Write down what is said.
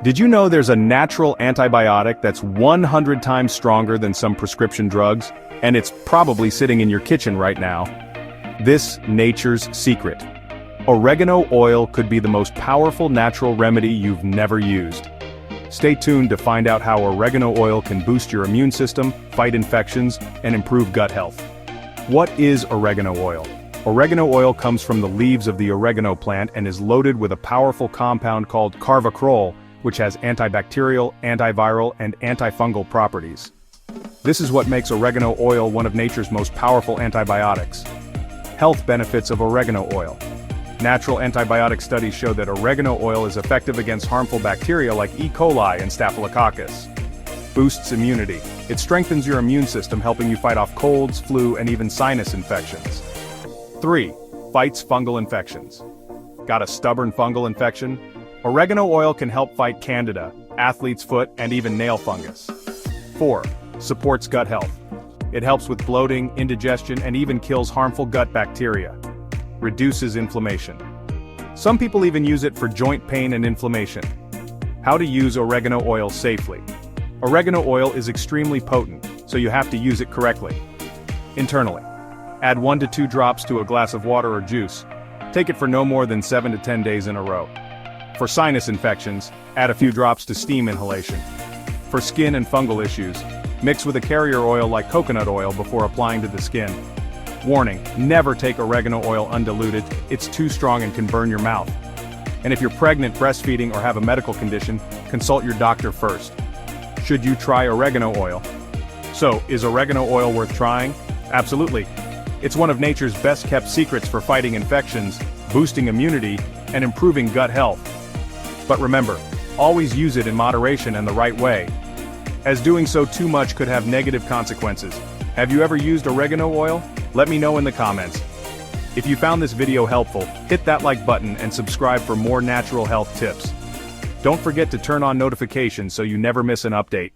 Did you know there's a natural antibiotic that's 100 times stronger than some prescription drugs? And it's probably sitting in your kitchen right now. This nature's secret. Oregano oil could be the most powerful natural remedy you've never used. Stay tuned to find out how oregano oil can boost your immune system, fight infections, and improve gut health. What is oregano oil? Oregano oil comes from the leaves of the oregano plant and is loaded with a powerful compound called carvacrol, which has antibacterial, antiviral, and antifungal properties. This is what makes oregano oil one of nature's most powerful antibiotics. Health benefits of oregano oil. Natural antibiotic studies show that oregano oil is effective against harmful bacteria like E. coli and Staphylococcus. Boosts immunity. It strengthens your immune system, helping you fight off colds, flu, and even sinus infections. 3. Fights fungal infections. Got a stubborn fungal infection? Oregano oil can help fight candida, athlete's foot, and even nail fungus. 4. Supports gut health. It helps with bloating, indigestion, and even kills harmful gut bacteria. Reduces inflammation. Some people even use it for joint pain and inflammation. How to use oregano oil safely. Oregano oil is extremely potent, so you have to use it correctly. Internally. Add 1 to 2 drops to a glass of water or juice. Take it for no more than 7 to 10 days in a row. For sinus infections, add a few drops to steam inhalation. For skin and fungal issues, mix with a carrier oil like coconut oil before applying to the skin. Warning, never take oregano oil undiluted, it's too strong and can burn your mouth. And if you're pregnant, breastfeeding, or have a medical condition, consult your doctor first. Should you try oregano oil? So, is oregano oil worth trying? Absolutely. It's one of nature's best-kept secrets for fighting infections, boosting immunity, and improving gut health. But remember, always use it in moderation and the right way, as doing so too much could have negative consequences. Have you ever used oregano oil? Let me know in the comments. If you found this video helpful, hit that like button and subscribe for more natural health tips. Don't forget to turn on notifications so you never miss an update.